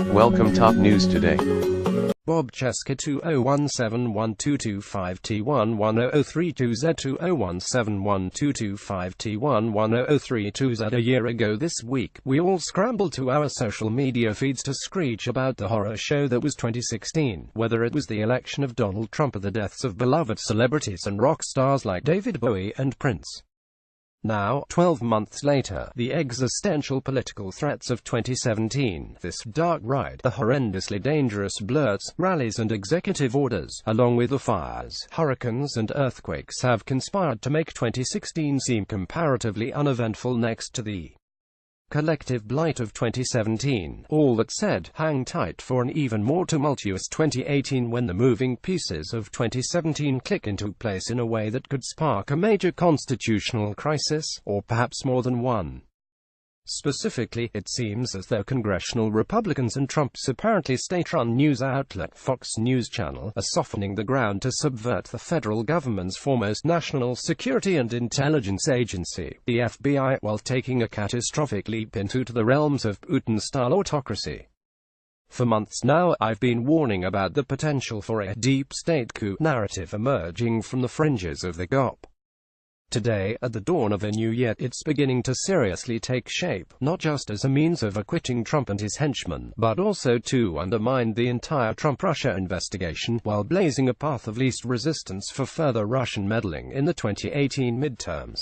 Welcome top news today. Bob Cheska 20171225T1100325T11032Z. A year ago this week, we all scrambled to our social media feeds to screech about the horror show that was 2016, whether it was the election of Donald Trump or the deaths of beloved celebrities and rock stars like David Bowie and Prince. Now, 12 months later, the existential political threats of 2017, this dark ride, the horrendously dangerous blurts, rallies and executive orders, along with the fires, hurricanes and earthquakes have conspired to make 2016 seem comparatively uneventful next to the collective blight of 2017. All that said, hang tight for an even more tumultuous 2018 when the moving pieces of 2017 click into place in a way that could spark a major constitutional crisis, or perhaps more than one. Specifically, it seems as though congressional Republicans and Trump's apparently state-run news outlet Fox News Channel are softening the ground to subvert the federal government's foremost national security and intelligence agency, the FBI, while taking a catastrophic leap into the realms of Putin-style autocracy. For months now, I've been warning about the potential for a deep state coup narrative emerging from the fringes of the GOP. Today, at the dawn of a new year, it's beginning to seriously take shape, not just as a means of acquitting Trump and his henchmen, but also to undermine the entire Trump-Russia investigation, while blazing a path of least resistance for further Russian meddling in the 2018 midterms.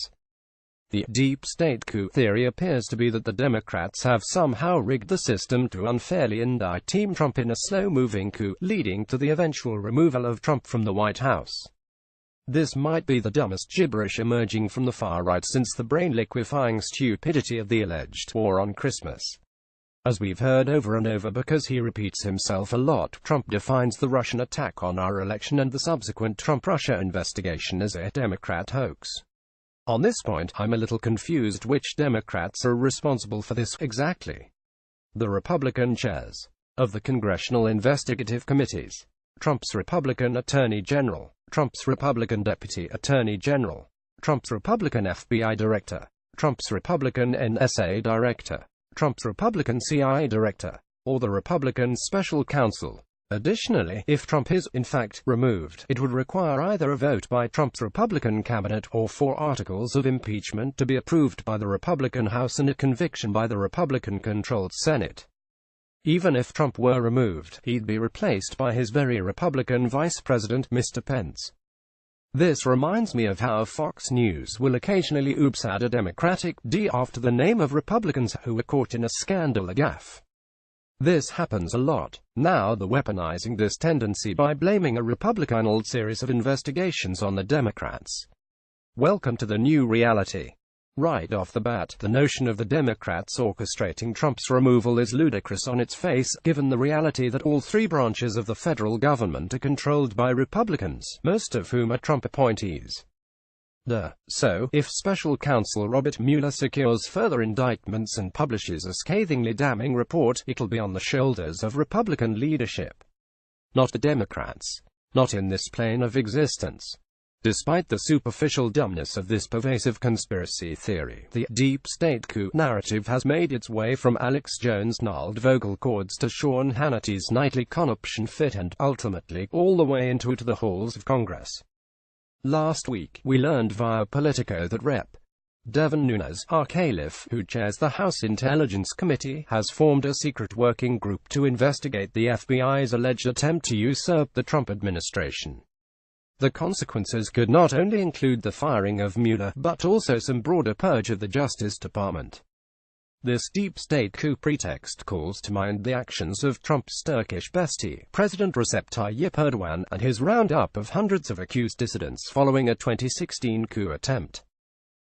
The deep state coup theory appears to be that the Democrats have somehow rigged the system to unfairly indict Team Trump in a slow-moving coup, leading to the eventual removal of Trump from the White House. This might be the dumbest gibberish emerging from the far right since the brain-liquefying stupidity of the alleged war on Christmas. As we've heard over and over because he repeats himself a lot, Trump defines the Russian attack on our election and the subsequent Trump-Russia investigation as a Democrat hoax. On this point, I'm a little confused which Democrats are responsible for this exactly. The Republican chairs of the Congressional Investigative Committees, Trump's Republican Attorney General, Trump's Republican Deputy Attorney General, Trump's Republican FBI Director, Trump's Republican NSA Director, Trump's Republican CIA Director, or the Republican Special Counsel. Additionally, if Trump is, in fact, removed, it would require either a vote by Trump's Republican cabinet or 4 articles of impeachment to be approved by the Republican House and a conviction by the Republican-controlled Senate. Even if Trump were removed, he'd be replaced by his very Republican Vice President, Mr. Pence. This reminds me of how Fox News will occasionally add a Democratic D after the name of Republicans who were caught in a scandal or gaffe. This happens a lot. Now they're weaponizing this tendency by blaming a Republican-old series of investigations on the Democrats. Welcome to the new reality. Right off the bat, the notion of the Democrats orchestrating Trump's removal is ludicrous on its face, given the reality that all 3 branches of the federal government are controlled by Republicans, most of whom are Trump appointees. So, if Special Counsel Robert Mueller secures further indictments and publishes a scathingly damning report, it'll be on the shoulders of Republican leadership. Not the Democrats. Not in this plane of existence. Despite the superficial dumbness of this pervasive conspiracy theory, the deep state coup narrative has made its way from Alex Jones' gnarled vocal cords to Sean Hannity's nightly conniption fit and, ultimately, all the way into the halls of Congress. Last week, we learned via Politico that Rep. Devin Nunes, R-Caliph, who chairs the House Intelligence Committee, has formed a secret working group to investigate the FBI's alleged attempt to usurp the Trump administration. The consequences could not only include the firing of Mueller, but also some broader purge of the Justice Department. This deep state coup pretext calls to mind the actions of Trump's Turkish bestie, President Recep Tayyip Erdogan, and his roundup of hundreds of accused dissidents following a 2016 coup attempt.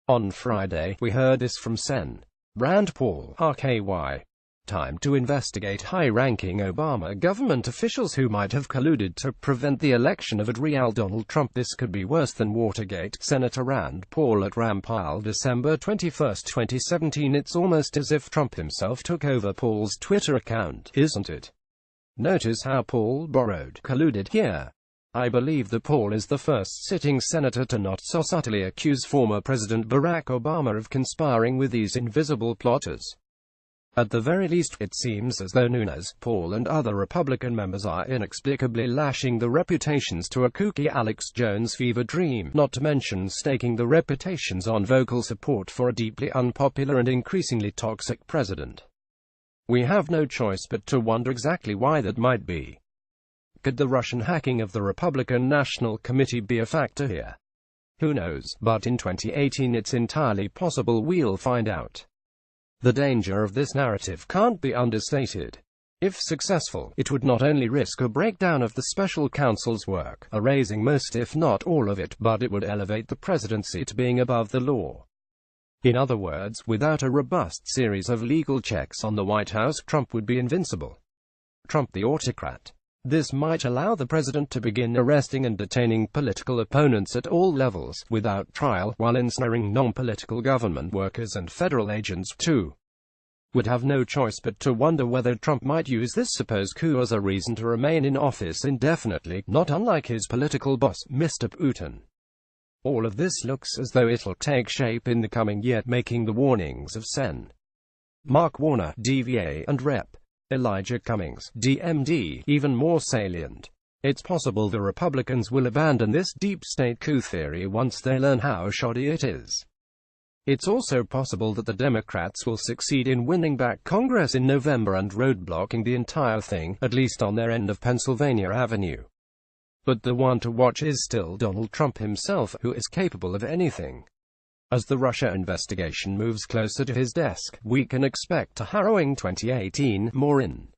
On Friday, we heard this from Sen. Rand Paul, RKY. Time to investigate high-ranking Obama government officials who might have colluded to prevent the election of real Donald Trump. This could be worse than Watergate. Senator Rand Paul at Rampile, December 21, 2017. It's almost as if Trump himself took over Paul's Twitter account, isn't it? Notice how Paul borrowed, colluded here. I believe that Paul is the first sitting senator to not so subtly accuse former President Barack Obama of conspiring with these invisible plotters. At the very least, it seems as though Nunes, Paul and other Republican members are inexplicably lashing the reputations to a kooky Alex Jones fever dream, not to mention staking the reputations on vocal support for a deeply unpopular and increasingly toxic president. We have no choice but to wonder exactly why that might be. Could the Russian hacking of the Republican National Committee be a factor here? Who knows, but in 2018 it's entirely possible we'll find out. The danger of this narrative can't be understated. If successful, it would not only risk a breakdown of the special counsel's work, erasing most if not all of it, but it would elevate the presidency to being above the law. In other words, without a robust series of legal checks on the White House, Trump would be invincible. Trump the autocrat. This might allow the president to begin arresting and detaining political opponents at all levels, without trial, while ensnaring non-political government workers and federal agents, too. Would have no choice but to wonder whether Trump might use this supposed coup as a reason to remain in office indefinitely, not unlike his political boss, Mr. Putin. All of this looks as though it'll take shape in the coming year, making the warnings of Sen. Mark Warner, DVA, and Rep. Elijah Cummings, DMD, even more salient. It's possible the Republicans will abandon this deep state coup theory once they learn how shoddy it is. It's also possible that the Democrats will succeed in winning back Congress in November and roadblocking the entire thing, at least on their end of Pennsylvania Avenue. But the one to watch is still Donald Trump himself, who is capable of anything. As the Russia investigation moves closer to his desk, we can expect a harrowing 2018. More in